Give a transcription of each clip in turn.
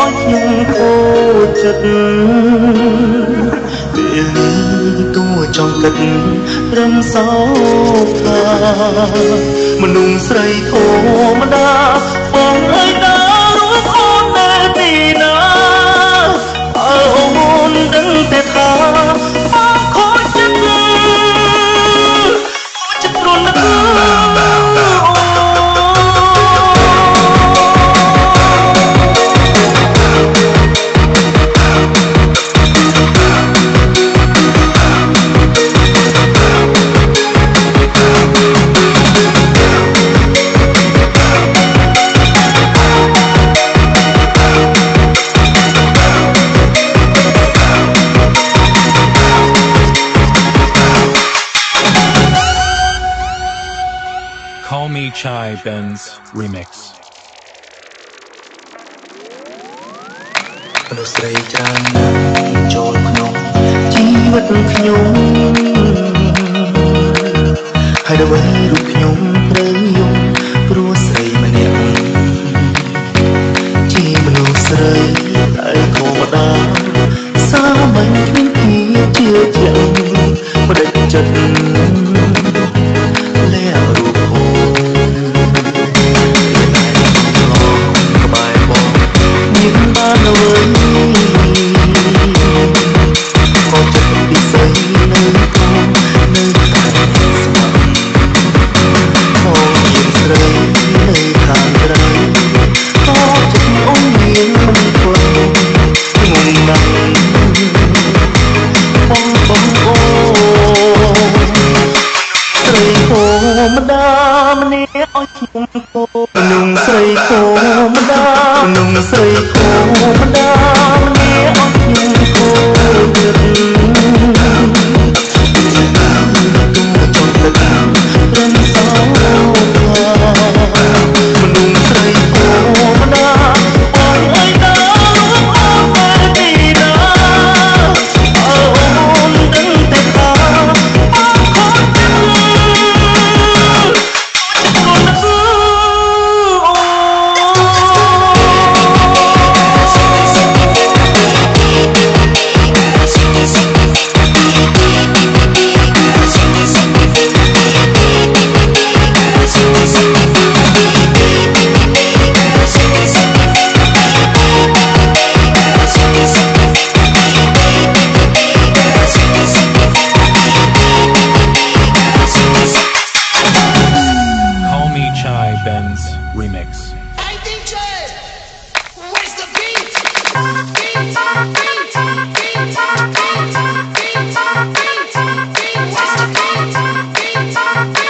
ឲ្យខ្ញុំខូចចិត្តពេលនេះគួរចង់គិតរំសោកថាមនុស្សស្រីធម្មតាបងអើយណារួចអូននៅទីណាអើអូនដឹងតែថាបងខូចចិត្តព្រោះនឹកCall Me Chai Benz Remix មនុស្សស្រីច្រើនណាស់ចូលក្នុងជីវិតខ្ញុំហើយដើម្បីរូបខ្ញុំត្រូវយំព្រោះស្រីម្នាក់ជាមនុស្សស្រីដែលធម្មតាសាមញ្ញគ្មានភាពជឿជាក់បដិចិត្តលែរូបអូនក្បែរបងមានបានអ្វីក៏ចិត្តពិសេសនៅក្នុងនៅខាងស្មាំបងជាស្រីនៅខាងក្រៅក៏ចិត្តអូនមានមិនគន់ងងណាស់បងអូស្រីធម្មតាម្នាក់ឲ្យខ្ញុំគោមនុស្សស្រីធម្មតាមនុស្សស្រីធម្មតាម្នាក់ឲ្យខ្ញុំគោចង់ទៅរំសោកមនុស្សស្រីធម្មតាបងអើយណាអូនមកទីណាអូនដឹងតែថាបងខូចCall Me Chai Benz Remix Hey DJ, where's the beat? Beat, beat, beat, beat, where's the beat? Beat, beat, beat,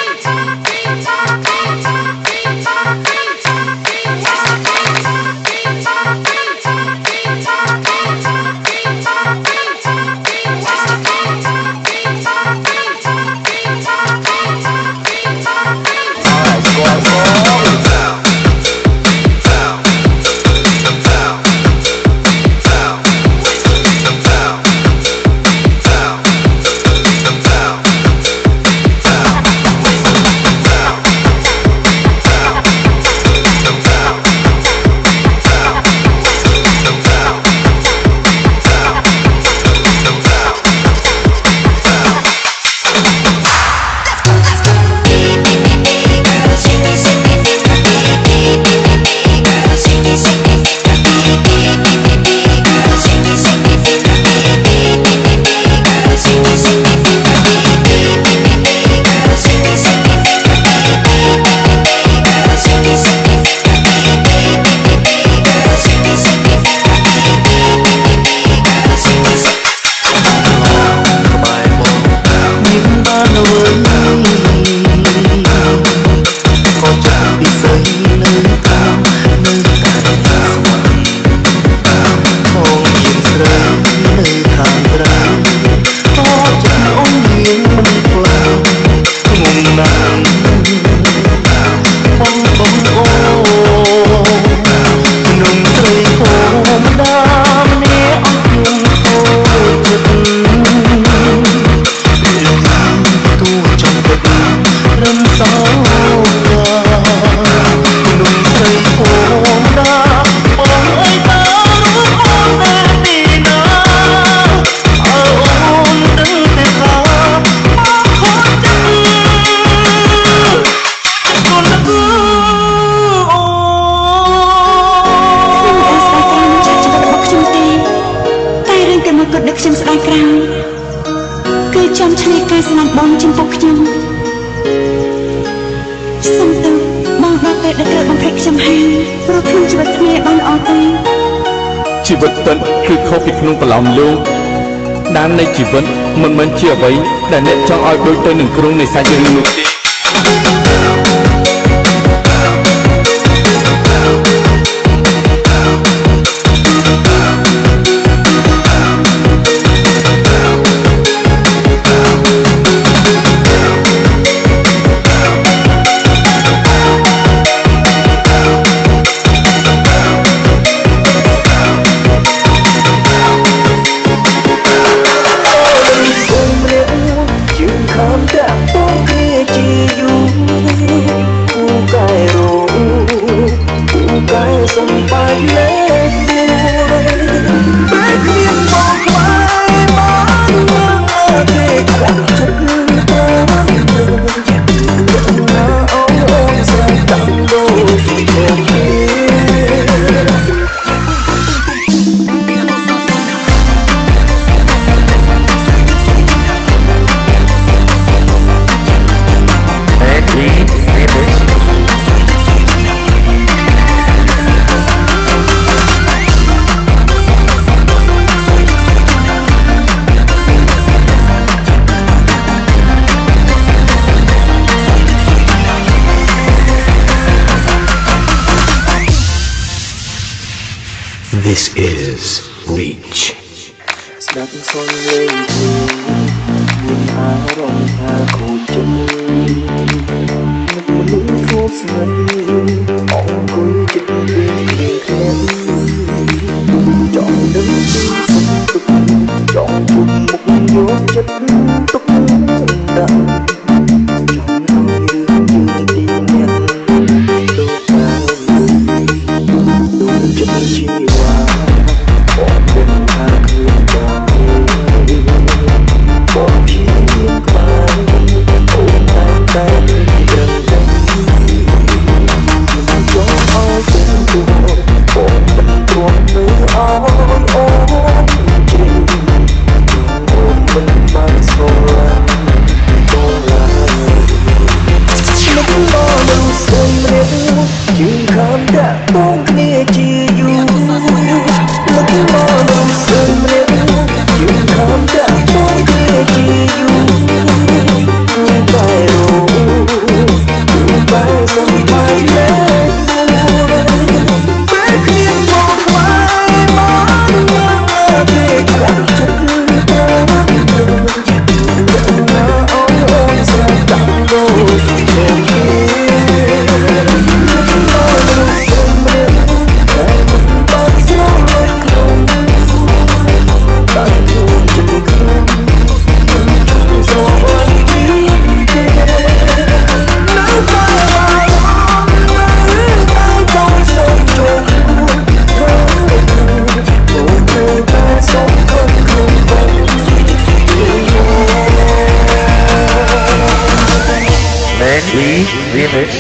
ដឹកខ្ញុំស្ដាយក្រោយគឺចំឆ្លៀតការស្នាមបងចំពោះខ្ញុំសុំទៅបងដល់ពេលដឹករើបំភ្លេចខ្ញុំហើយព្រោះខ្ញុំជីវិតគ្នាបានល្អទេជីវិតពិតគឺខុសពីក្នុងប្រឡំលោកដាននៃជីវិតមិនមែនជាអ្វីដែលអ្នកចង់ឲ្យដូចទៅនឹងគ្រោងនៃសាច់រឿងនោះទេ This is Reach ស្ដាប់សំឡេងមានអារម្មណ៍ថាខូចចិត្តនឹកមនុស្សគួរស្នេហ៍អង្គុយចិត្តពីគ្នាចង់ដឹងពីសុខទុក្ខចង់ពុកមុខយកចិត្តទុកដាក់ចង់ឲ្យរឿងយើងទីអ្នកដូចបានដូចចិត្តជាបងពុនថាគ្មានបងបងព្យាយាមខ្លាចអូនតែត្រឹមតែខ្ញុំចង់ឲ្យเป็นตัวបងមិនទ្រាំនៅអោយអូនជិះអូនមិនបានស្រឡាញ់បងឡើយលោកមកមិនស្គាល់ម្នាក់ជាងខានដាក់បងគ្នាជាយូរលោកមកមិនស្គាល់ម្នាក់ជាងខានដាក់បងគ្នាជាយូរតែรู้បែរសំបាយលែបែរគ្នាមកខ្វាយមកពេលខ្លាំងចិត្តអូនស្រាប់តាំងដូចRemix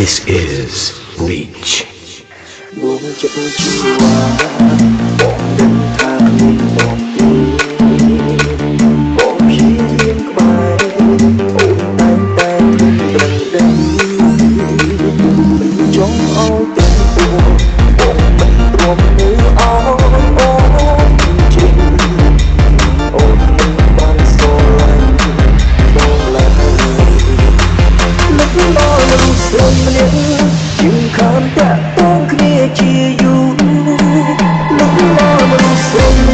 This is Reach លោក ងចិត្តជីវ៉ាបងដឹងថាគ្មានបងទេបងព្យាយាមក្បែរអូនតែងតែដឹងដឹងមិនចង់ឲ្យទាំងពួងបងមិនព្រមនៅអោអូនជាអូនមិនបានស្រឡាញ់បងឡើយនឹកដល់មនុស្សស្រីម្នាក់យើងខានតាក់ទងគ្នាជាយូរនឹកដល់មនុស្សស្រី